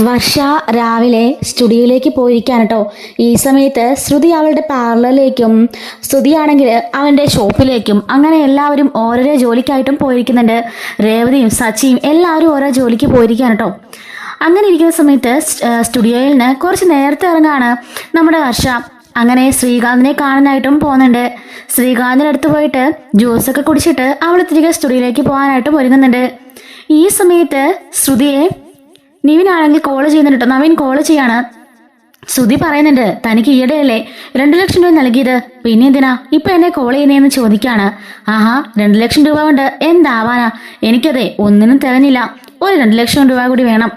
വർഷ രാവിലെ സ്റ്റുഡിയോയിലേക്ക് പോയിരിക്കാൻ കേട്ടോ. ഈ സമയത്ത് ശ്രുതി അവളുടെ പാർലറിലേക്കും ശ്രുതിയാണെങ്കിൽ അവൻ്റെ ഷോപ്പിലേക്കും അങ്ങനെ എല്ലാവരും ഓരോരോ ജോലിക്കായിട്ടും പോയിരിക്കുന്നുണ്ട്. രേവതിയും സച്ചിയും എല്ലാവരും ഓരോ ജോലിക്ക് പോയിരിക്കാൻ കേട്ടോ. അങ്ങനെ ഇരിക്കുന്ന സമയത്ത് സ്റ്റുഡിയോയിൽ നിന്ന് കുറച്ച് നേരത്തെ ഇറങ്ങാണ് നമ്മുടെ വർഷ. അങ്ങനെ ശ്രീകാന്തിനെ കാണാനായിട്ടും പോകുന്നുണ്ട്. ശ്രീകാന്തിൻ്റെ അടുത്ത് പോയിട്ട് ജ്യൂസൊക്കെ കുടിച്ചിട്ട് അവൾ തിരികെ സ്റ്റുഡിയോയിലേക്ക് പോകാനായിട്ടും ഒരുങ്ങുന്നുണ്ട്. ഈ സമയത്ത് ശ്രുതിയെ നിവിനാണെങ്കിൽ കോള് ചെയ്യുന്നുണ്ട് കേട്ടോ. നവീൻ കോള് ചെയ്യാണ്. ശ്രുതി പറയുന്നുണ്ട്, തനിക്ക് ഈയിടെയല്ലേ 2 ലക്ഷം രൂപ നൽകിയത്, പിന്നെ എന്തിനാ ഇപ്പൊ എന്നെ കോൾ ചെയ്യുന്നതെന്ന് ചോദിക്കാണ്. ആഹാ, 2 ലക്ഷം രൂപ കൊണ്ട് എന്താവാനാ, എനിക്കതെ ഒന്നിനും തികഞ്ഞില്ല, ഒരു 2 ലക്ഷം രൂപ കൂടി വേണം.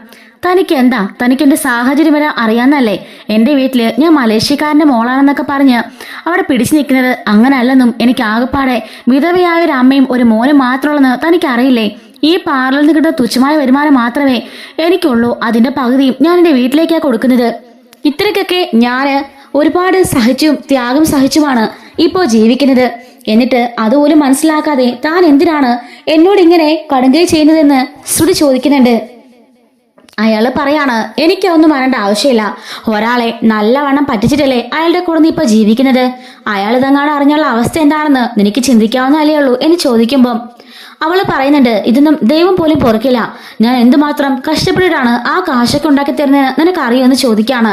തനിക്ക് എന്താ, തനിക്ക് എന്റെ സാഹചര്യം വരെ അറിയാന്നല്ലേ എന്റെ വീട്ടില് ഞാൻ മലേഷ്യക്കാരന്റെ മോളാണെന്നൊക്കെ പറഞ്ഞ് അവിടെ പിടിച്ചു നിൽക്കുന്നത്. അങ്ങനെ അല്ലെന്നും എനിക്ക് ആകെപ്പാടെ വിധവയായ ഒരു അമ്മയും ഒരു മോനും മാത്രമുള്ളെന്ന് തനിക്ക് അറിയില്ലേ. ഈ പാർലറിൽ നിന്ന് കിട്ടുന്ന തുച്ഛമായ വരുമാനം മാത്രമേ എനിക്കുള്ളൂ, അതിന്റെ പകുതിയും ഞാൻ എന്റെ വീട്ടിലേക്കാണ് കൊടുക്കുന്നത്. ഇത്രയ്ക്കൊക്കെ ഞാന് ഒരുപാട് സഹിച്ചും ത്യാഗം സഹിച്ചുമാണ് ഇപ്പോൾ ജീവിക്കുന്നത്. എന്നിട്ട് അതുപോലും മനസ്സിലാക്കാതെ താൻ എന്തിനാണ് എന്നോട് ഇങ്ങനെ കടുങ്കൈ ചെയ്യുന്നതെന്ന് ശ്രുതി ചോദിക്കുന്നുണ്ട്. അയാള് പറയാണ്, എനിക്കൊന്നും വരേണ്ട ആവശ്യമില്ല. ഒരാളെ നല്ലവണ്ണം പറ്റിച്ചിട്ടല്ലേ അയാളുടെ കൂടെ നീ ഇപ്പൊ ജീവിക്കുന്നത്. അയാൾ ഇതെങ്ങാനും അറിഞ്ഞുള്ള അവസ്ഥ എന്താണെന്ന് നിനക്ക് ചിന്തിക്കാവുന്നതല്ലേ ഉള്ളൂ എന്ന് ചോദിക്കുമ്പം അവള് പറയുന്നുണ്ട്, ഇതൊന്നും ദൈവം പോലും പൊറുക്കില്ല. ഞാൻ എന്തുമാത്രം കഷ്ടപ്പെട്ടിട്ടാണ് ആ കാശൊക്കെ ഉണ്ടാക്കി തരുന്നതെന്ന് നിനക്കറിയുമെന്ന് ചോദിക്കാണ്.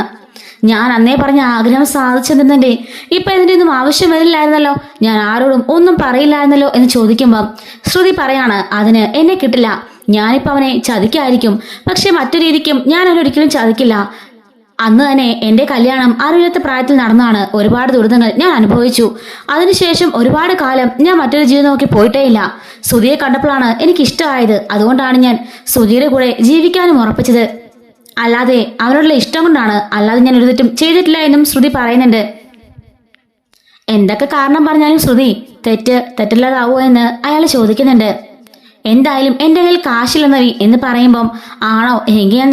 ഞാൻ അന്നേ പറഞ്ഞ ആഗ്രഹം സാധിച്ചെന്നുണ്ടെ ഇപ്പൊ ഇതിന്റെ ഒന്നും ആവശ്യം വരില്ലായിരുന്നല്ലോ, ഞാൻ ആരോടും ഒന്നും പറയില്ലായിരുന്നല്ലോ എന്ന് ചോദിക്കുമ്പം ശ്രുതി പറയാണ്, അതിന് എന്നെ കിട്ടില്ല. ഞാനിപ്പോ അവനെ ചതിക്കായിരിക്കും, പക്ഷെ മറ്റു രീതിക്കും ഞാൻ അവനൊരിക്കലും ചതിക്കില്ല. അന്ന് തന്നെ എന്റെ കല്യാണം അറിവില്ലാത്ത പ്രായത്തിൽ നടന്നാണ്. ഒരുപാട് ദുരിതങ്ങൾ ഞാൻ അനുഭവിച്ചു. അതിനുശേഷം ഒരുപാട് കാലം ഞാൻ മറ്റൊരു ജീവിതം നോക്കി പോയിട്ടേ ഇല്ല. ശ്രുതിയെ കണ്ടപ്പോഴാണ് എനിക്ക് ഇഷ്ടമായത്. അതുകൊണ്ടാണ് ഞാൻ ശ്രുതിയുടെ കൂടെ ജീവിക്കാനും ഉറപ്പിച്ചത്. അല്ലാതെ അവനോടുള്ള ഇഷ്ടം കൊണ്ടാണ്, അല്ലാതെ ഞാൻ ഒരു തെറ്റും ചെയ്തിട്ടില്ല എന്നും ശ്രുതി പറയുന്നുണ്ട്. എന്തൊക്കെ കാരണം പറഞ്ഞാലും ശ്രുതി തെറ്റില്ലാതാവോ എന്ന് അയാൾ ചോദിക്കുന്നുണ്ട്. എന്തായാലും എന്റെ കയ്യിൽ കാശില്ലെന്നവി എന്ന് പറയുമ്പം ആണോ, എങ്കിൽ ഞാൻ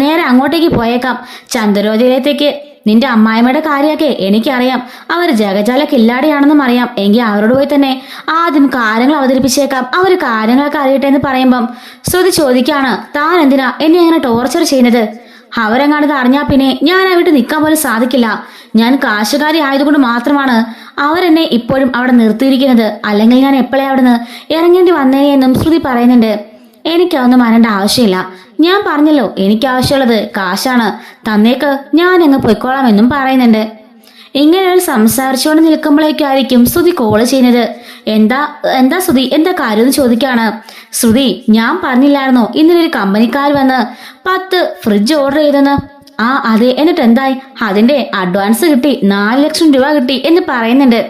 നേരെ അങ്ങോട്ടേക്ക് പോയേക്കാം, ചന്ദ്രോദയത്തേക്ക്. നിന്റെ അമ്മായിമ്മയുടെ കാര്യമൊക്കെ എനിക്കറിയാം, അവർ ജഗജാല കില്ലാടിയാണെന്നും അറിയാം. എങ്കിൽ അവരോട് പോയി തന്നെ ആദ്യം കാര്യങ്ങൾ അവതരിപ്പിച്ചേക്കാം, അവർ കാര്യങ്ങളൊക്കെ അറിയട്ടെ എന്ന് പറയുമ്പം ശ്രുതി ചോദിക്കാണ്, താൻ എന്തിനാ എന്നെ അങ്ങനെ ടോർച്ചർ ചെയ്യുന്നത്? അവരെങ്ങാണത് അറിഞ്ഞാൽ പിന്നെ ഞാൻ അവിടെ നിൽക്കാൻ പോലും സാധിക്കില്ല. ഞാൻ കാശുകാരി ആയതുകൊണ്ട് മാത്രമാണ് അവരെന്നെ ഇപ്പോഴും അവിടെ നിർത്തിയിരിക്കുന്നത്, അല്ലെങ്കിൽ ഞാൻ എപ്പോഴേ അവിടുന്ന് ഇറങ്ങേണ്ടി വന്നേ എന്നും ശ്രുതി പറയുന്നുണ്ട്. എനിക്കതൊന്നും വരേണ്ട ആവശ്യമില്ല, ഞാൻ പറഞ്ഞല്ലോ എനിക്ക് ആവശ്യമുള്ളത് കാശാണ്, തന്നേക്ക് ഞാൻ അങ്ങ് പൊയ്ക്കോളാം എന്നും പറയുന്നുണ്ട്. ഇങ്ങനെ സംസാരിച്ചുകൊണ്ട് നിൽക്കുമ്പോഴേക്കായിരിക്കും ശ്രുതി കോള് ചെയ്യുന്നത്. എന്താ ശ്രുതി, എന്താ കാര്യം എന്ന് ചോദിക്കാണ്. ശ്രുതി, ഞാൻ പറഞ്ഞില്ലായിരുന്നോ ഇന്നലൊരു കമ്പനിക്കാർ വന്ന് 10 ഫ്രിഡ്ജ് ഓർഡർ ചെയ്തെന്ന്? ആ അതെ, എന്നിട്ട് എന്തായി? അതിന്റെ അഡ്വാൻസ് കിട്ടി, 4 ലക്ഷം രൂപ കിട്ടി എന്ന് പറയുന്നുണ്ട്.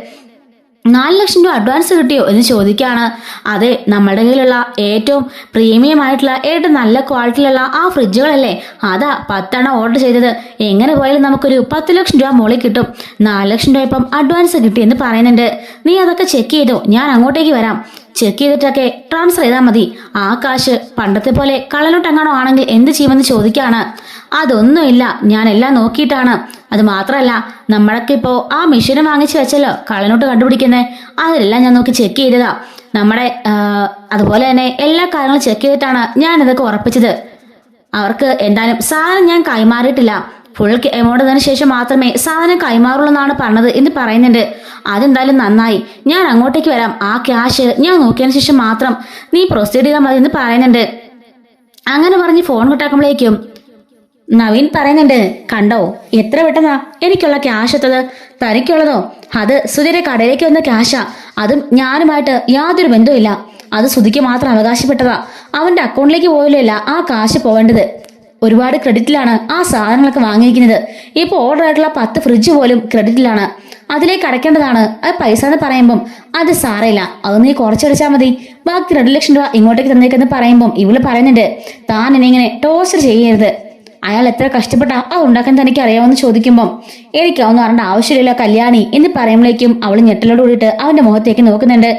4 ലക്ഷം രൂപ അഡ്വാൻസ് കിട്ടിയോ എന്ന് ചോദിക്കാണ്. അതെ, നമ്മുടെ കയ്യിലുള്ള ഏറ്റവും പ്രീമിയം ആയിട്ടുള്ള ഏറ്റവും നല്ല ക്വാളിറ്റിയിലുള്ള ആ ഫ്രിഡ്ജുകളല്ലേ, അതാ 10 ഓർഡർ ചെയ്തത്. എങ്ങനെ പോയാലും നമുക്കൊരു 10 ലക്ഷം രൂപ മുകളിൽ കിട്ടും. 4 ലക്ഷം രൂപ ഇപ്പം അഡ്വാൻസ് കിട്ടി എന്ന് പറയുന്നുണ്ട്. നീ അതൊക്കെ ചെക്ക് ചെയ്തോ, ഞാൻ അങ്ങോട്ടേക്ക് വരാം. ചെക്ക് ചെയ്തിട്ടൊക്കെ ട്രാൻസ്ഫർ ചെയ്താൽ മതി. ആ കാശ് പണ്ടത്തെ പോലെ കള്ളനോട്ടെങ്ങാണോ ആണെങ്കിൽ എന്ത് ചെയ്യുമെന്ന് ചോദിക്കാണ്. അതൊന്നുമില്ല, ഞാൻ എല്ലാം നോക്കിയിട്ടാണ്. അത് മാത്രമല്ല, നമ്മളൊക്കെ ഇപ്പോ ആ മെഷീൻ വാങ്ങിച്ചു വെച്ചല്ലോ കള്ളനോട്ട് കണ്ടുപിടിക്കുന്നേ, അതിലെല്ലാം ഞാൻ നോക്കി ചെക്ക് ചെയ്തതാ. നമ്മുടെ അതുപോലെ തന്നെ എല്ലാ കാര്യങ്ങളും ചെക്ക് ചെയ്തിട്ടാണ് ഞാൻ ഇതൊക്കെ ഉറപ്പിച്ചത്. അവർക്ക് എന്തായാലും സാധനം ഞാൻ കൈമാറിയിട്ടില്ല. ഫുൾ എമൗണ്ട് തന്നതിന് ശേഷം മാത്രമേ സാധനം കൈമാറുള്ളൂ എന്നാണ് പറഞ്ഞത് എന്ന് പറയുന്നുണ്ട്. അതെന്തായാലും നന്നായി, ഞാൻ അങ്ങോട്ടേക്ക് വരാം. ആ ക്യാഷ് ഞാൻ നോക്കിയതിനു ശേഷം മാത്രം നീ പ്രൊസീഡ് ചെയ്താൽ മതി എന്ന് പറയുന്നുണ്ട്. അങ്ങനെ പറഞ്ഞ് ഫോൺ കട്ടാക്കുമ്പോഴേക്കും നവീൻ പറയുന്നുണ്ട്, കണ്ടോ എത്ര പെട്ടെന്നാ എനിക്കുള്ള ക്യാഷ് എത്തത്. തനിക്കുള്ളതോ അത് സുധിയുടെ കടയിലേക്ക് വന്ന ക്യാഷാ, അതും ഞാനുമായിട്ട് യാതൊരു ബന്ധവുമില്ല. അത് സുധിക്ക് മാത്രം അവകാശപ്പെട്ടതാ. അവന്റെ അക്കൗണ്ടിലേക്ക് പോയില്ല ആ കാശ് പോവേണ്ടത്. ഒരുപാട് ക്രെഡിറ്റിലാണ് ആ സാധനങ്ങളൊക്കെ വാങ്ങിയിരിക്കുന്നത്. ഇപ്പൊ ഓർഡർ ആയിട്ടുള്ള 10 ഫ്രിഡ്ജ് പോലും ക്രെഡിറ്റിലാണ്, അതിലേക്ക് അടയ്ക്കേണ്ടതാണ്. അത് പൈസ എന്ന് പറയുമ്പം അത് സാരമില്ല, അത് നീ കുറച്ചടിച്ചാൽ മതി, ബാക്കി 2 ലക്ഷം രൂപ ഇങ്ങോട്ടേക്ക് തന്നേക്കെന്ന് പറയുമ്പം ഇവള് പറയുന്നുണ്ട്, താൻ എന്നെ ഇങ്ങനെ ടോർച്ചർ ചെയ്യരുത്. അയാൾ എത്ര കഷ്ടപ്പെട്ടാ അത് ഉണ്ടാക്കാൻ തനിക്ക് അറിയാമെന്ന് ചോദിക്കുമ്പം എനിക്കൊന്നും അറിയേണ്ട ആവശ്യമില്ല കല്യാണി എന്ന് പറയുമ്പോഴേക്കും അവൾ ഞെട്ടലോട് കൂടിയിട്ട് അവന്റെ മുഖത്തേക്ക് നോക്കുന്നുണ്ട്.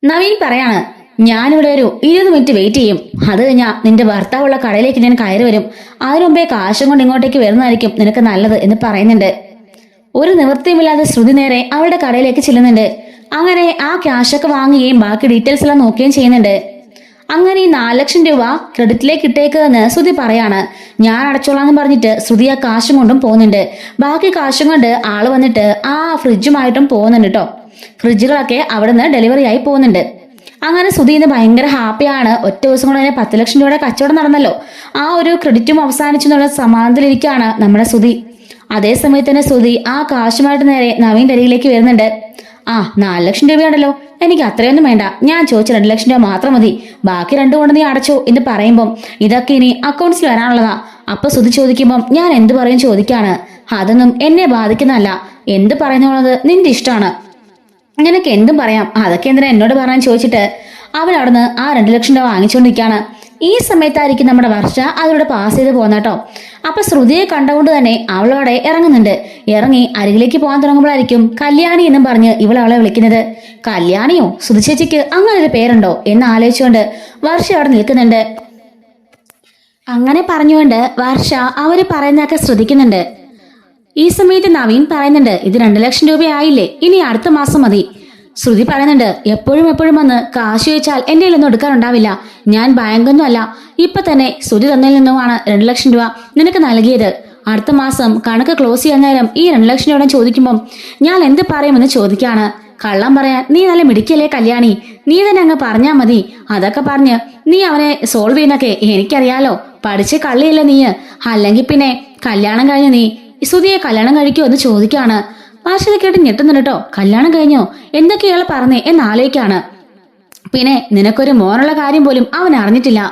നവീൻ പറയാണ്, ഞാനിവിടെ ഒരു 20 മിനിറ്റ് വെയിറ്റ് ചെയ്യും. അത് കഴിഞ്ഞാൽ നിന്റെ ഭർത്താവുള്ള കടയിലേക്ക് ഞാൻ കയറി വരും. അതിനു മുമ്പേ കാശും കൊണ്ട് ഇങ്ങോട്ടേക്ക് വരുന്നതായിരിക്കും നിനക്ക് നല്ലത് എന്ന് പറയുന്നുണ്ട്. ഒരു നിവൃത്തിയുമില്ലാതെ ശ്രുതി നേരെ അവളുടെ കടയിലേക്ക് ചെല്ലുന്നുണ്ട്. അങ്ങനെ ആ ക്യാഷൊക്കെ വാങ്ങുകയും ബാക്കി ഡീറ്റെയിൽസ് എല്ലാം നോക്കുകയും ചെയ്യുന്നുണ്ട്. അങ്ങനെ ഈ 4 ലക്ഷം രൂപ ക്രെഡിറ്റിലേക്ക് ഇട്ടേക്കെന്ന് ശ്രുതി പറയാണ്. ഞാൻ അടച്ചോളാന്ന് പറഞ്ഞിട്ട് ശ്രുതി ആ കാശും കൊണ്ടും പോകുന്നുണ്ട്. ബാക്കി കാശും കൊണ്ട് ആള് വന്നിട്ട് ആ ഫ്രിഡ്ജുമായിട്ടും പോകുന്നുണ്ട് കേട്ടോ. ഫ്രിഡ്ജുകളൊക്കെ അവിടെ നിന്ന് ഡെലിവറി ആയി പോകുന്നുണ്ട്. അങ്ങനെ ശ്രുതി ഇന്ന് ഭയങ്കര ഹാപ്പിയാണ്. ഒറ്റ ദിവസം കൊണ്ട് തന്നെ 10 ലക്ഷം രൂപയുടെ കച്ചവടം നടന്നല്ലോ. ആ ഒരു ക്രെഡിറ്റും അവസാനിച്ചു എന്നുള്ള സമാധാനത്തിലിരിക്കുകയാണ് നമ്മുടെ ശ്രുതി. അതേസമയത്ത് തന്നെ ശ്രുതി ആ കാശുമായിട്ട് നേരെ നവീന്റെ അരികിലേക്ക് വരുന്നുണ്ട്. 4 ലക്ഷം രൂപയാണല്ലോ, എനിക്ക് അത്രയൊന്നും വേണ്ട, ഞാൻ ചോദിച്ച 2 ലക്ഷം രൂപ മാത്രം മതി, ബാക്കി 2 കൊണ്ട് നീ അടച്ചോ എന്ന് പറയുമ്പം ഇതൊക്കെ ഇനി അക്കൗണ്ട്സിൽ വരാനുള്ളതാ. അപ്പൊ ശ്രുതി ചോദിക്കുമ്പം ഞാൻ എന്ത് പറയും ചോദിക്കാണ്. അതൊന്നും എന്നെ ബാധിക്കുന്നതല്ല, എന്ത് പറയുന്നത് നിന്റെ ഇഷ്ടമാണ്, നിനക്ക് എന്തും പറയാം, അതൊക്കെ എന്തിനാ എന്നോട് പറയാൻ ചോദിച്ചിട്ട് അവൻ അവിടുന്ന് ആ 2 ലക്ഷം രൂപ വാങ്ങിച്ചുകൊണ്ടിരിക്കുകയാണ്. ഈ സമയത്തായിരിക്കും നമ്മുടെ വർഷ അതിലൂടെ പാസ് ചെയ്ത് പോകുന്ന കേട്ടോ. അപ്പൊ ശ്രുതിയെ കണ്ടുകൊണ്ട് തന്നെ അവളോടെ ഇറങ്ങുന്നുണ്ട്. ഇറങ്ങി അരികിലേക്ക് പോകാൻ തുടങ്ങുമ്പോഴായിരിക്കും കല്യാണി എന്നും പറഞ്ഞ് ഇവൾ അവളെ വിളിക്കുന്നത്. കല്യാണിയോ, ശ്രുതി ചേച്ചിക്ക് അങ്ങനെ ഒരു പേരുണ്ടോ എന്ന് ആലോചിച്ചുകൊണ്ട് വർഷ അവിടെ നിൽക്കുന്നുണ്ട്. അങ്ങനെ പറഞ്ഞുകൊണ്ട് വർഷ അവര് പറയുന്നതൊക്കെ ശ്രദ്ധിക്കുന്നുണ്ട്. ഈ സമയത്ത് നവീൻ പറയുന്നുണ്ട്, ഇത് 2 ലക്ഷം രൂപയായില്ലേ, ഇനി അടുത്ത മാസം മതി. ശ്രുതി പറയുന്നുണ്ട്, എപ്പോഴും വന്ന് കാശ് ചോദിച്ചാൽ എന്റെ കയ്യിലൊന്നും എടുക്കാറുണ്ടാവില്ല, ഞാൻ ബാങ്കൊന്നും അല്ല, ഇപ്പൊ തന്നെ ശ്രുതി തന്നതിൽ നിന്നുമാണ് 2 ലക്ഷം രൂപ നിനക്ക് നൽകിയത്. അടുത്ത മാസം കണക്ക് ക്ലോസ് ചെയ്യാൻ നേരം ഈ 2 ലക്ഷം രൂപ ചോദിക്കുമ്പം ഞാൻ എന്ത് പറയുമെന്ന് ചോദിക്കാണ്. കള്ളം പറയാൻ നീ നല്ല മിടിക്കല്ലേ കല്യാണി, നീ തന്നെ അങ്ങ് പറഞ്ഞാ മതി, അതൊക്കെ പറഞ്ഞ് നീ അവനെ സോൾവ് ചെയ്യുന്നൊക്കെ എനിക്കറിയാലോ, പഠിച്ച് കള്ളിയല്ലേ നീ, അല്ലെങ്കിൽ പിന്നെ കല്യാണം കഴിഞ്ഞ് നീ ശ്രുതിയെ കല്യാണം കഴിക്കുമോ എന്ന് ചോദിക്കാണ്. വർഷത കേട്ട് ഞെട്ടുന്നുണ്ട് കേട്ടോ. കല്യാണം കഴിഞ്ഞോ, എന്തൊക്കെയാൾ പറഞ്ഞേ എന്നാലോചിക്കാണ്. പിന്നെ നിനക്കൊരു മോനുള്ള കാര്യം പോലും അവൻ അറിഞ്ഞിട്ടില്ല,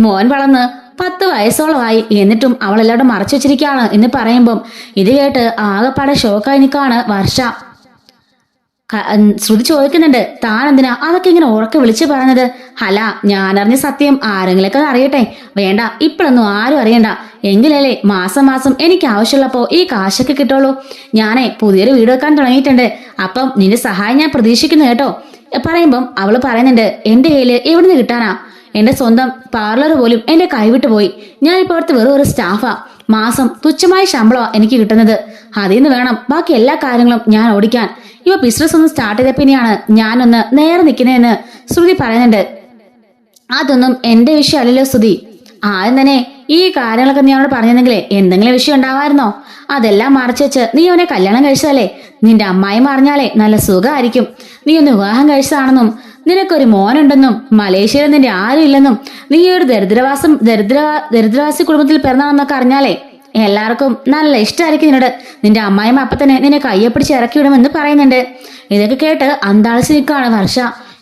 മോൻ വളർന്ന് 10 വയസ്സോളമായി, എന്നിട്ടും അവൾ എല്ലാവരും മറച്ചു വെച്ചിരിക്കുകയാണ് എന്ന് പറയുമ്പം ഇത് കേട്ട് ആകെപ്പാടെ ഷോക്കായി നിൽക്കാണ് വർഷ. ശ്രുതി ചോദിക്കുന്നുണ്ട്, താൻ എന്തിനാ അതൊക്കെ ഇങ്ങനെ ഉറക്കെ വിളിച്ചു പറഞ്ഞത്? അല്ല, ഞാനറിഞ്ഞ സത്യം ആരെങ്കിലൊക്കെ അറിയട്ടെ, വേണ്ട ഇപ്പോഴൊന്നും ആരും അറിയണ്ട, എങ്കിലല്ലേ മാസം എനിക്ക് ആവശ്യമുള്ളപ്പോ ഈ കാശൊക്കെ കിട്ടുള്ളൂ. ഞാനേ പുതിയൊരു വീട് വെക്കാൻ തുടങ്ങിയിട്ടുണ്ട്, അപ്പം നിന്റെ സഹായം ഞാൻ പ്രതീക്ഷിക്കുന്നു കേട്ടോ പറയുമ്പം അവള് പറയുന്നുണ്ട്, എന്റെ കയ്യില് എവിടുന്ന് കിട്ടാനാ, എന്റെ സ്വന്തം പാർലർ പോലും എന്റെ കൈവിട്ടു പോയി, ഞാനിപ്പോ അവിടുത്തെ വെറും ഒരു സ്റ്റാഫാ, മാസം തുച്ഛമായ ശമ്പളമാ എനിക്ക് കിട്ടുന്നത്, അതിൽ നിന്ന് വേണം ബാക്കി എല്ലാ കാര്യങ്ങളും ഞാൻ ഓടിക്കാൻ. ഇവ ബിസിനസ് ഒന്ന് സ്റ്റാർട്ട് ചെയ്ത പിന്നെയാണ് ഞാനൊന്ന് നേരെ നിൽക്കുന്നതെന്ന് ശ്രുതി പറയുന്നുണ്ട്. അതൊന്നും എന്റെ വിഷയമല്ലല്ലോ ശ്രുതി, ആദ്യം തന്നെ ഈ കാര്യങ്ങളൊക്കെ നീ അവനോട് പറഞ്ഞെന്നെങ്കിലേ എന്തെങ്കിലും വിഷയം ഉണ്ടാവായിരുന്നോ? അതെല്ലാം മറച്ചു വെച്ച് നീ അവനെ കല്യാണം കഴിച്ചതല്ലേ, നിന്റെ അമ്മായി പറഞ്ഞാലേ നല്ല സുഖമായിരിക്കും, നീ ഒന്ന് വിവാഹം കഴിച്ചതാണെന്നും നിനക്കൊരു മോനുണ്ടെന്നും മലേഷ്യയിൽ നിന്റെ ആരും ഇല്ലെന്നും നീ ഒരു ദരിദ്രവാസി കുടുംബത്തിൽ പിറന്നാണെന്നൊക്കെ അറിഞ്ഞാലേ എല്ലാവർക്കും നല്ല ഇഷ്ടമായിരിക്കും നിന്നോട്, നിന്റെ അമ്മായിമ്മ അപ്പൊ തന്നെ നിന്നെ കയ്യെപ്പിടിച്ച് ഇറക്കി വിടുമെന്ന് പറയുന്നുണ്ട്. ഇതൊക്കെ കേട്ട് അന്താളിച്ച് നിൽക്കാണ് വർഷ.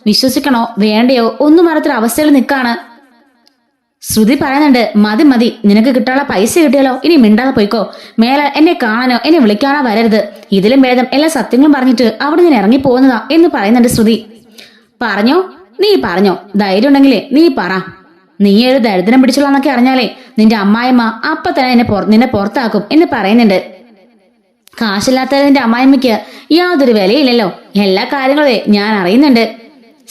വിശ്വസിക്കണോ വേണ്ടയോ ഒന്നും അറിയാത്തൊരു അവസ്ഥയിൽ നിൽക്കാണ്. ശ്രുതി പറയുന്നുണ്ട്, മതി, നിനക്ക് കിട്ടാനുള്ള പൈസ കിട്ടിയാലോ, ഇനി മിണ്ടാതെ പോയിക്കോ, മേലെ എന്നെ കാണാനോ എന്നെ വിളിക്കാനോ വരരുത്, ഇതിലും ഭേദം എല്ലാ സത്യങ്ങളും പറഞ്ഞിട്ട് അവിടെ നിന്ന് ഇറങ്ങി പോകുന്നതാ എന്ന് പറയുന്നുണ്ട് ശ്രുതി. നീ പറഞ്ഞോ, ധൈര്യം ഉണ്ടെങ്കിലേ നീ പറ, നീ ഒരു ദരിദ്രം പിടിച്ചുള്ളന്നൊക്കെ അറിഞ്ഞാലേ നിന്റെ അമ്മായിമ്മ അപ്പൊ തന്നെ നിന്നെ പുറത്താക്കും എന്ന് പറയുന്നുണ്ട്. കാശില്ലാത്ത നിന്റെ അമ്മായിമ്മയ്ക്ക് യാതൊരു വിലയില്ലല്ലോ, എല്ലാ കാര്യങ്ങളെ ഞാൻ അറിയുന്നുണ്ട്,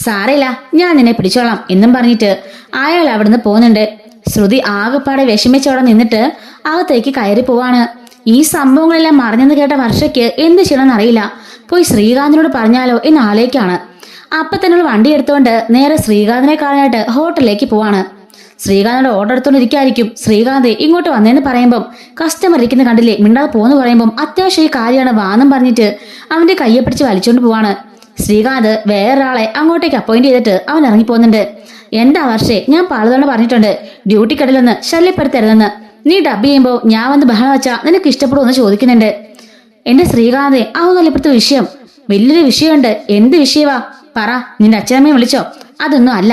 സാരയില്ല ഞാൻ നിന്നെ പിടിച്ചോളാം എന്നും പറഞ്ഞിട്ട് അയാൾ അവിടുന്ന് പോകുന്നുണ്ട്. ശ്രുതി ആകെപ്പാടെ വിഷമിച്ചവിടെ നിന്നിട്ട് അകത്തേക്ക് കയറി പോവാണ്. ഈ സംഭവങ്ങളെല്ലാം മറിഞ്ഞെന്ന് കേട്ട വർഷയ്ക്ക് എന്ത് ചെയ്യണമെന്ന് അറിയില്ല. പോയി ശ്രീകാന്തിനോട് പറഞ്ഞാലോ എന്ന് ആലോചിക്കാണ്. അപ്പൊ തന്നെ വണ്ടി എടുത്തുകൊണ്ട് നേരെ ശ്രീകാന്തിനെ കാണാനായിട്ട് ഹോട്ടലിലേക്ക് പോവാണ്. ശ്രീകാന്തിന്റെ ഓർഡർ എടുത്തോണ്ടിരിക്കായിരിക്കും. ശ്രീകാന്ത് ഇങ്ങോട്ട് വന്നേന്ന് പറയുമ്പം കസ്റ്റമർ ഇരിക്കുന്ന കണ്ടില്ലേ, മിണ്ടാതെ പോന്ന് പറയുമ്പം അത്യാവശ്യം ഈ കാര്യമാണ് വാന്നും പറഞ്ഞിട്ട് അവന്റെ കയ്യെ പിടിച്ച് വലിച്ചോണ്ട് പോവാണ്. ശ്രീകാന്ത് വേറൊരാളെ അങ്ങോട്ടേക്ക് അപ്പോയിന്റ് ചെയ്തിട്ട് അവൻ ഇറങ്ങി പോകുന്നുണ്ട്. എന്താ വർഷേ, ഞാൻ പലതവണ പറഞ്ഞിട്ടുണ്ട് ഡ്യൂട്ടിക്കിടയിലൊന്ന് ശല്യപ്പെടുത്തരുതെന്ന്, നീ ഡബ് ചെയ്യുമ്പോ ഞാൻ വന്ന് ബഹളം വെച്ചാ നിനക്ക് ഇഷ്ടപ്പെടുമെന്ന് ചോദിക്കുന്നുണ്ട്. എന്റെ ശ്രീകാന്ത് അതൊന്നും ഇപ്പോഴത്തെ വിഷയം, വലിയൊരു വിഷയമുണ്ട്. എന്ത് വിഷയവാ പറ, നിന്റെ അച്ഛനമ്മയെ വിളിച്ചോ? അതൊന്നും അല്ല.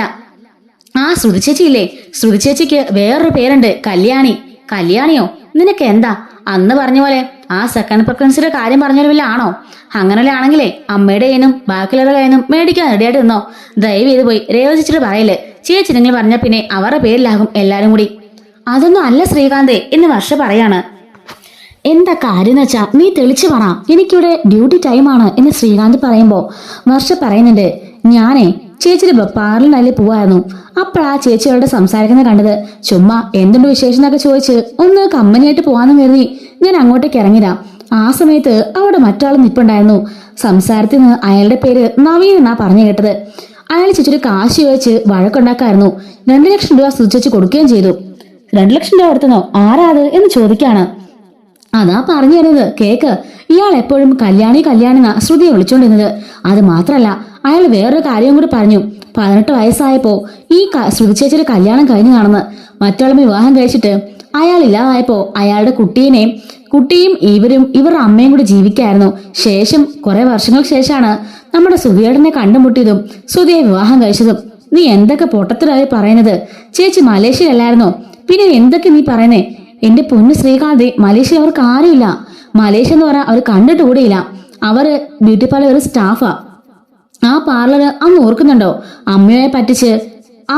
ആ ശ്രുതി ചേച്ചി ഇല്ലേ, ശ്രുതി ചേച്ചിക്ക് വേറൊരു പേരുണ്ട്, കല്യാണിയോ? നിനക്ക് എന്താ അന്ന് പറഞ്ഞ പോലെ ആ സെക്കൻഡ് പ്രഗ്നൻസിയുടെ കാര്യം പറഞ്ഞ വല്ല ആണോ? അങ്ങനെയുള്ള ആണെങ്കിലേ അമ്മയുടെ കയ്യിനും ബാക്കിയുള്ളവരുടെ കയ്യിനും മേടിക്കാൻ റെഡിയായിട്ട് നിന്നോ, ദയവ് ചെയ്ത് പോയി രേവതിച്ചിട്ട് പറയല്ലേ, ചേച്ചി നിങ്ങൾ പറഞ്ഞ പിന്നെ അവരുടെ പേരിലാകും എല്ലാരും കൂടി. അതൊന്നും അല്ല ശ്രീകാന്തേ എന്ന് വർഷ പറയാണ്. എന്താ കാര്യം എന്ന് വെച്ചാ നീ തെളിച്ചു പറ, എനിക്കിവിടെ ഡ്യൂട്ടി ടൈമാണ് എന്ന് ശ്രീകാന്ത് പറയുമ്പോ വർഷ പറയുന്നുണ്ട്, ഞാനേ ചേച്ചിയുടെ പാർലറിനല്ലേ പോവായിരുന്നു, അപ്പോഴാ ചേച്ചിയോട് സംസാരിക്കുന്നത് കണ്ടത്, ചുമ്മാ എന്തുണ്ട് വിശേഷം എന്നൊക്കെ ചോദിച്ച് ഒന്ന് കമ്പനിയായിട്ട് പോവാന്ന് കരുതി ഞാൻ അങ്ങോട്ടേക്ക് ഇറങ്ങിയതാ. ആ സമയത്ത് അവിടെ മറ്റാൾ നിൽപ്പുണ്ടായിരുന്നു. സംസാരത്തിൽ നിന്ന് അയാളുടെ പേര് നവീൻ എന്നാ പറഞ്ഞു കേട്ടത്. അയാൾ ചേച്ചിയുടെ കാശ് ചോദിച്ച് വഴക്കുണ്ടാക്കായിരുന്നു. 2 ലക്ഷം രൂപ ശ്രുതി ചേച്ചി കൊടുക്കുകയും ചെയ്തു. 2 ലക്ഷം രൂപ കൊടുത്തനോ? ആരാത് എന്ന് ചോദിക്കാണ്. അതാ പറഞ്ഞു തരുന്നത്, കേക്ക്. ഇയാൾ എപ്പോഴും കല്യാണി കല്യാണിന്നാ ശ്രുതിയെ വിളിച്ചോണ്ടിരുന്നത്. അത് മാത്രല്ല, അയാൾ വേറൊരു കാര്യം കൂടി പറഞ്ഞു. 18 വയസ്സായപ്പോ ഈ ശ്രുതി ചേച്ചിയുടെ കല്യാണം കഴിഞ്ഞതാണെന്ന്. മറ്റൊരാളും വിവാഹം കഴിച്ചിട്ട് അയാൾ ഇല്ലാതായപ്പോ അയാളുടെ കുട്ടിയും ഇവരുടെ അമ്മയും കൂടി ജീവിക്കായിരുന്നു. ശേഷം കുറെ വർഷങ്ങൾക്ക് ശേഷമാണ് നമ്മുടെ സുധിയേട്ടനെ കണ്ടുമുട്ടിയതും സുധിയെ വിവാഹം കഴിച്ചതും. നീ എന്തൊക്കെ പൊട്ടത്തിലായി പറയുന്നത്? ചേച്ചി മലേഷ്യയിലല്ലായിരുന്നോ? പിന്നെ എന്തൊക്കെ നീ പറയുന്നേ? എന്റെ പൊന്നു ശ്രീകാന്തി, മലേഷ്യയിൽ അവർക്ക് ആരുമില്ല. മലേഷ്യ എന്ന് പറഞ്ഞാൽ അവർ കണ്ടിട്ട് കൂടിയില്ല. അവര് ബ്യൂട്ടി പാർലർ ഒരു സ്റ്റാഫാ. ആ പാർലർ അന്ന് ഓർക്കുന്നുണ്ടോ? അമ്മയെ പറ്റിച്ച്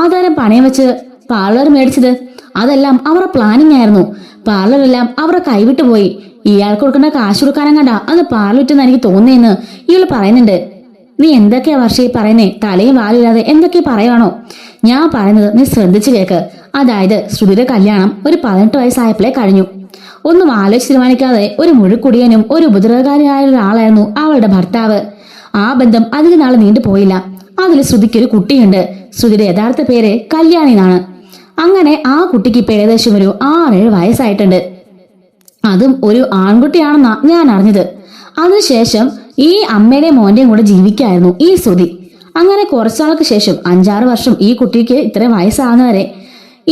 ആധാരം പണയം വെച്ച് പാർലർ മേടിച്ചത്. അതെല്ലാം അവരുടെ പ്ലാനിങ് ആയിരുന്നു. പാർലറെല്ലാം അവരുടെ കൈവിട്ടു പോയി. ഇയാൾക്ക് കൊടുക്കുന്ന കാശ് കൊടുക്കാനും കണ്ട അന്ന് പാർലർ വിറ്റെന്ന് എനിക്ക് തോന്നിയെന്ന് ഇയാൾ പറയുന്നുണ്ട്. നീ എന്തൊക്കെയാ വർഷയെ പറയുന്നേ? തലയും വാലില്ലാതെ എന്തൊക്കെയാ പറയാണോ? ഞാൻ പറയുന്നത് നീ ശ്രദ്ധിച്ചു കേക്ക്. അതായത് ശ്രുതിയുടെ കല്യാണം ഒരു 18 വയസ്സായപ്പോഴേ കഴിഞ്ഞു. ഒന്നും ആലോചിച്ച് തീരുമാനിക്കാതെ ഒരു മുഴുക്കുടിയനും ഒരു ഉപദ്രവകാരിയായ ഒരാളായിരുന്നു അവളുടെ ഭർത്താവ്. ആ ബന്ധം അധിക നാൾ നീണ്ടുപോയില്ല. അതിൽ ശ്രുതിക്കൊരു കുട്ടിയുണ്ട്. ശ്രുതിയുടെ യഥാർത്ഥ പേര് കല്യാണി എന്നാണ്. അങ്ങനെ ആ കുട്ടിക്ക് ഇപ്പൊ ഏകദേശം ഒരു 6-7 വയസ്സായിട്ടുണ്ട്. അതും ഒരു ആൺകുട്ടിയാണെന്നാ ഞാൻ അറിഞ്ഞത്. അതിനുശേഷം ഈ അമ്മയുടെയും മോന്റെയും കൂടെ ജീവിക്കായിരുന്നു ഈ ശ്രുതി. അങ്ങനെ കുറച്ചാൾക്ക് ശേഷം 5-6 വർഷം ഈ കുട്ടിക്ക് ഇത്രയും വയസ്സാകുന്നവരെ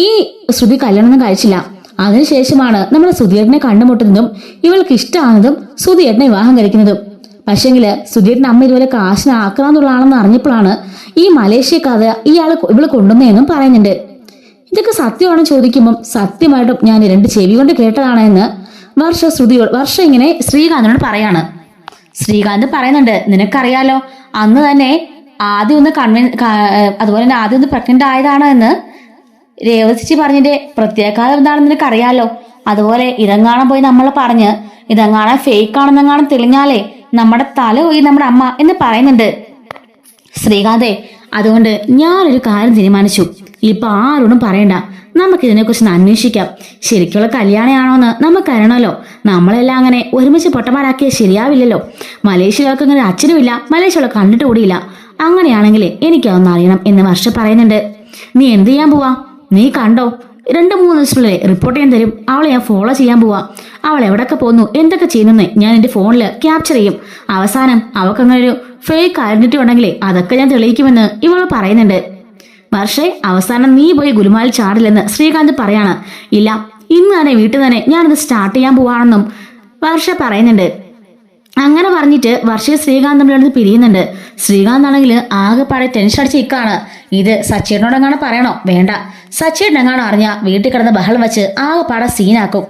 ഈ ശ്രുതി കല്യാണം കഴിച്ചില്ല. അതിനുശേഷമാണ് നമ്മുടെ സുധിയേട്ടനെ കണ്ടുമുട്ടുന്നതും ഇവൾക്ക് ഇഷ്ടമാകുന്നതും സുധിയേട്ടനെ വിവാഹം കഴിക്കുന്നതും. പക്ഷെങ്കില് സുധിയേട്ടൻ അമ്മ ഇതുപോലെ കാശിന് ആക്രാന്തുള്ളതാണെന്ന് അറിഞ്ഞപ്പോഴാണ് ഈ മലേഷ്യക്കാതെ ഇവള് കൊണ്ടുവന്നതെന്നും പറയുന്നുണ്ട്. ഇതൊക്കെ സത്യമാണെന്ന് ചോദിക്കുമ്പം സത്യമായിട്ടും ഞാൻ 2 ചെവി കൊണ്ട് കേട്ടതാണ് എന്ന് വർഷ ഇങ്ങനെ ശ്രീകാന്തിനോട് പറയാണ്. ശ്രീകാന്ത് പറയുന്നുണ്ട്, നിനക്കറിയാലോ അന്ന് തന്നെ അതുപോലെ തന്നെ ആദ്യം ഒന്ന് പ്രഗ്നന്റ് ആയതാണ് എന്ന് രേവതിച്ചി പറഞ്ഞതിന്റെ പ്രത്യേകത എന്താണെന്ന് നിനക്കറിയാലോ. അതുപോലെ ഇതെങ്ങാണം പോയി നമ്മൾ പറഞ്ഞ് ഇതെങ്ങാണം ഫേക്ക് ആണെന്നെങ്ങാണം തെളിഞ്ഞാലേ നമ്മുടെ തല പോയി നമ്മുടെ അമ്മ എന്ന് പറയുന്നുണ്ട് ശ്രീകാന്തേ. അതുകൊണ്ട് ഞാനൊരു കാര്യം തീരുമാനിച്ചു. ഇപ്പൊ ആരോടും പറയണ്ട. നമുക്ക് ഇതിനെക്കുറിച്ച് അന്വേഷിക്കാം. ശരിക്കുള്ള കല്യാണമാണോന്ന് നമുക്കറിയണമല്ലോ. നമ്മളെല്ലാം അങ്ങനെ ഒരുമിച്ച് പൊട്ടന്മാരാക്കിയാൽ ശരിയാവില്ലല്ലോ. മലേഷ്യയിലൊക്കെ അങ്ങനെ അച്ഛനുമില്ല, മലേഷ്യയിലൊക്കെ കണ്ടിട്ട് കൂടിയില്ല. അങ്ങനെയാണെങ്കിൽ എനിക്കതൊന്നും അറിയണം എന്ന് വർഷ പറയുന്നുണ്ട്. നീ എന്ത് ചെയ്യാൻ പോവാ? നീ കണ്ടോ, 2-3 ദിവസത്തിനുള്ളിൽ റിപ്പോർട്ട് ചെയ്യാൻ തരും. അവളെ ഞാൻ ഫോളോ ചെയ്യാൻ പോവാ. അവൾ എവിടൊക്കെ പോകുന്നു, എന്തൊക്കെ ചെയ്യുന്നെന്ന് ഞാൻ എന്റെ ഫോണിൽ ക്യാപ്ചർ ചെയ്യും. അവസാനം അവൾക്കങ്ങനെ ഒരു ഫേക്ക് ഐഡന്റിറ്റി ഉണ്ടെങ്കിലേ അതൊക്കെ ഞാൻ തെളിയിക്കുമെന്ന് ഇവൾ പറയുന്നുണ്ട്. വർഷേ, അവസാനം നീ പോയി ഗുലുമാൽ ചാടില്ലെന്ന് ശ്രീകാന്ത് പറയാണ്. ഇല്ല, ഇന്ന് തന്നെ വീട്ടിൽ തന്നെ ഞാനത് സ്റ്റാർട്ട് ചെയ്യാൻ പോവാണെന്നും വർഷ പറയുന്നുണ്ട്. അങ്ങനെ പറഞ്ഞിട്ട് വർഷയെ ശ്രീകാന്ത് തമ്മിലടുത്ത് പിരിയുന്നുണ്ട്. ശ്രീകാന്ത് ആണെങ്കിൽ ആകെപ്പാടെ ടെൻഷൻ അടിച്ച് നിൽക്കാണ്. ഇത് സച്ചേട്ടനോടെങ്ങാണ് പറയണോ? വേണ്ട. സച്ചേട്ടനെങ്ങാണോ അറിഞ്ഞ വീട്ടിൽ കിടന്ന് ബഹളം വെച്ച് ആകെപ്പാടെ സീനാക്കും.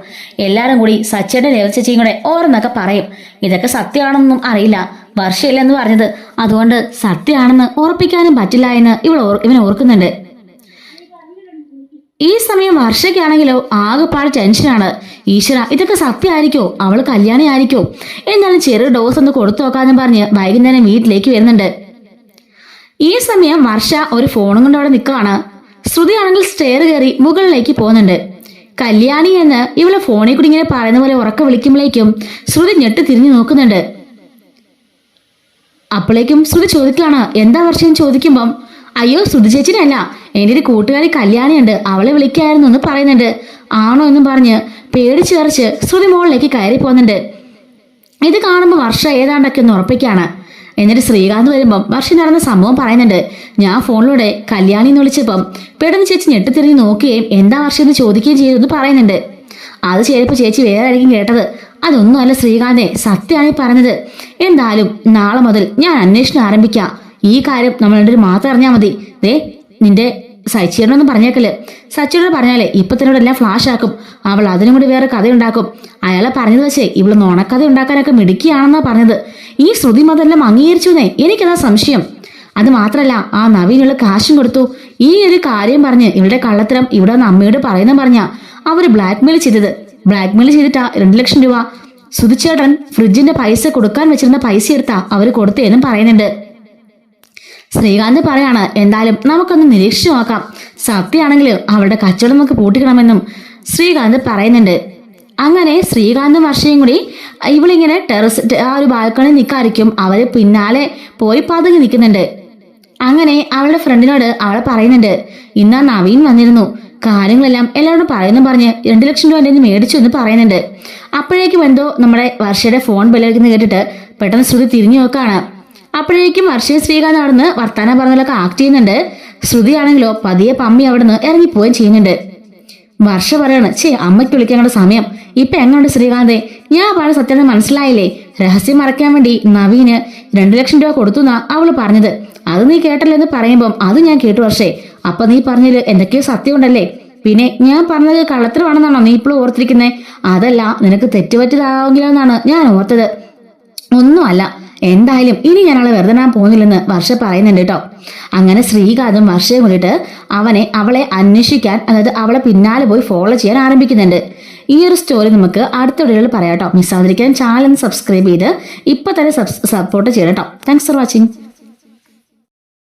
എല്ലാരും കൂടി സച്ചേട്ടൻ രേവച്ചേച്ചിയും കൂടെ ഓരോന്നൊക്കെ പറയും. ഇതൊക്കെ സത്യമാണെന്നൊന്നും അറിയില്ല, വർഷയില്ലെന്ന് പറഞ്ഞത്. അതുകൊണ്ട് സത്യമാണെന്ന് ഉറപ്പിക്കാനും പറ്റില്ല എന്ന് ഇവൻ ഓർക്കുന്നുണ്ട്. ഈ സമയം വർഷയ്ക്കാണെങ്കിലോ ആകെപ്പാട് ടെൻഷനാണ്. ഈശ്വര, ഇതൊക്കെ സത്യമായിരിക്കോ? അവള് കല്യാണി ആയിരിക്കോ? എന്നാലും ചെറിയ ഡോസ് ഒന്ന് കൊടുത്തു നോക്കാന്ന് പറഞ്ഞ് വൈകുന്നേരം വീട്ടിലേക്ക് വരുന്നുണ്ട്. ഈ സമയം വർഷ ഒരു ഫോണും കൊണ്ട് അവിടെ നിൽക്കുകയാണ്. ശ്രുതി ആണെങ്കിൽ സ്റ്റെയർ കയറി മുകളിലേക്ക് പോകുന്നുണ്ട്. കല്യാണി എന്ന് ഇവളെ ഫോണിൽ കൂടി ഇങ്ങനെ പറയുന്ന പോലെ ഉറക്ക വിളിക്കുമ്പോഴേക്കും ശ്രുതി ഞെട്ടി തിരിഞ്ഞു നോക്കുന്നുണ്ട്. അപ്പോഴേക്കും ശ്രുതി ചോദിക്കുകയാണ്, എന്താ വർഷം ചോദിക്കുമ്പം, അയ്യോ ശ്രുതി ചേച്ചിനല്ല, എൻ്റെ ഒരു കൂട്ടുകാരി കല്യാണിയുണ്ട്, അവളെ വിളിക്കായിരുന്നു എന്ന് പറയുന്നുണ്ട്. ആണോ എന്നും പറഞ്ഞ് പേടിച്ചു വിറച്ച് ശ്രുതി മോളിലേക്ക് കയറി പോകുന്നുണ്ട്. ഇത് കാണുമ്പോൾ വർഷ ഏതാണ്ടൊക്കെ ഒന്ന് ഉറപ്പിക്കുകയാണ്. എന്നിട്ട് ശ്രീകാന്ത് വരുമ്പം വർഷ നടന്ന സംഭവം പറയുന്നുണ്ട്. ഞാൻ ഫോണിലൂടെ കല്യാണി എന്ന് വിളിച്ചപ്പം പെട്ടെന്ന് ചേച്ചി ഞെട്ടിത്തിരിഞ്ഞ് നോക്കുകയും എന്താ വർഷം എന്ന് ചോദിക്കുകയും ചെയ്തെന്ന് പറയുന്നുണ്ട്. അത് ചെയ്തപ്പോൾ ചേച്ചി വേറെ ആയിരിക്കും കേട്ടത്. അതൊന്നുമല്ല ശ്രീകാന്തേ, സത്യമാണ് പറഞ്ഞത്. എന്തായാലും നാളെ മുതൽ ഞാൻ അന്വേഷണം ആരംഭിക്കാം. ഈ കാര്യം നമ്മൾ രണ്ടുപേരും മാത്രം അറിഞ്ഞാൽ മതി. ദേ, നിന്റെ സച്ചിയോടൊന്നും പറഞ്ഞേക്കല്. സച്ചിയോട് പറഞ്ഞാലേ ഇപ്പൊ തന്നോട് എല്ലാം ഫ്ലാഷ് ആക്കും. അവൾ അതിനും കൂടി വേറെ കഥയുണ്ടാക്കും. അയാളെ പറഞ്ഞത് വെച്ചേ ഇവള് നോണക്കഥ ഉണ്ടാക്കാനൊക്കെ മിടുക്കിയാണെന്നാ പറഞ്ഞത്. ഈ ശ്രുതി മതെല്ലാം അംഗീകരിച്ചുന്നേ എനിക്കതാ സംശയം. അത് മാത്രല്ല, ആ നവീനുള്ള കാശും കൊടുത്തു. ഈ ഒരു കാര്യം പറഞ്ഞ് ഇവളുടെ കള്ളത്തരം ഇവിടെ നിന്ന് അമ്മയോട് പറയുന്ന പറഞ്ഞ അവര് ബ്ലാക്ക്മെയിൽ ചെയ്തത്. ബ്ലാക്ക്മെയിൽ ചെയ്തിട്ടാ 2 ലക്ഷം രൂപ സുധിച്ചേട്ടൻ ഫ്രിഡ്ജിന്റെ പൈസ കൊടുക്കാൻ വെച്ചിരുന്ന പൈസ എടുത്താ അവര് കൊടുത്തേന്നും പറയുന്നുണ്ട്. ശ്രീകാന്ത് പറയാണ്, എന്തായാലും നമുക്കൊന്ന് നിരീക്ഷിച്ചു നോക്കാം. സത്യമാണെങ്കിൽ അവളുടെ കച്ചവടം നമുക്ക് പൂട്ടിക്കണമെന്നും ശ്രീകാന്ത് പറയുന്നുണ്ട്. അങ്ങനെ ശ്രീകാന്തും വർഷയും കൂടി ഇവളിങ്ങനെ ടെറസ് ആ ഒരു ബാൽക്കണിൽ നിൽക്കാതിരിക്കും. അവര് പിന്നാലെ പോയി പതുങ്ങി നിൽക്കുന്നുണ്ട്. അങ്ങനെ അവളുടെ ഫ്രണ്ടിനോട് അവളെ പറയുന്നുണ്ട്, ഇന്നാ നവീൻ വന്നിരുന്നു, കാര്യങ്ങളെല്ലാം എല്ലാവരോടും പറയുന്നു പറഞ്ഞ് 2 ലക്ഷം രൂപ എന്റെ മേടിച്ചു എന്ന് പറയുന്നുണ്ട്. അപ്പോഴേക്കും എന്തോ നമ്മുടെ വർഷയുടെ ഫോൺ ബെല്ലടിക്കുന്ന കേട്ടിട്ട് പെട്ടെന്ന് ശ്രുതി തിരിഞ്ഞു നോക്കാണ്. അപ്പോഴേക്കും വർഷയും ശ്രീകാന്ത് അവിടുന്ന് വർത്താനം പറഞ്ഞതിലൊക്കെ ആക്ട് ചെയ്യുന്നുണ്ട്. ശ്രുതിയാണെങ്കിലോ പതിയെ പമ്മി അവിടുന്ന് ഇറങ്ങിപ്പോവുകയും ചെയ്യുന്നുണ്ട്. വർഷ പറയാണ്, അമ്മയ്ക്ക് വിളിക്കാനുള്ള സമയം ഇപ്പൊ എങ്ങോട്ട് ശ്രീകാന്തേ, ഞാൻ പറഞ്ഞ സത്യം മനസ്സിലായില്ലേ? രഹസ്യം മറയ്ക്കാൻ വേണ്ടി നവീന് 2 ലക്ഷം രൂപ കൊടുത്തു എന്നാ അവള് പറഞ്ഞത്. അത് നീ കേട്ടല്ലോ എന്ന് പറയുമ്പം അത് ഞാൻ കേട്ടു വർഷേ. അപ്പൊ നീ പറഞ്ഞതിൽ എന്തൊക്കെയോ സത്യം ഉണ്ടല്ലേ? പിന്നെ ഞാൻ പറഞ്ഞത് കള്ളത്തരമാണെന്നാണോ നീ ഇപ്പോഴും ഓർത്തിരിക്കുന്നേ? അതല്ല, നിനക്ക് തെറ്റുപറ്റിയതാവെങ്കിലോ എന്നാണ് ഞാൻ ഓർത്തത്. ഒന്നുമല്ല, എന്തായാലും ഇനി ഞാൻ അവളെ വെറുതെ പോകുന്നില്ലെന്ന് വർഷ പറയുന്നുണ്ട് കേട്ടോ. അങ്ങനെ ശ്രീകാന്തും വർഷയും കൂടിയിട്ട് അവളെ അന്വേഷിക്കാൻ, അതായത് അവളെ പിന്നാലെ പോയി ഫോളോ ചെയ്യാൻ ആരംഭിക്കുന്നുണ്ട്. ഈ ഒരു സ്റ്റോറി നമുക്ക് അടുത്ത വീഡിയോയിൽ പറയാം കേട്ടോ. മിസ്സാതിരിക്കാൻ ചാനൽ സബ്സ്ക്രൈബ് ചെയ്ത് ഇപ്പൊ തന്നെ സപ്പോർട്ട് ചെയ്യണം കേട്ടോ. Thanks for watching.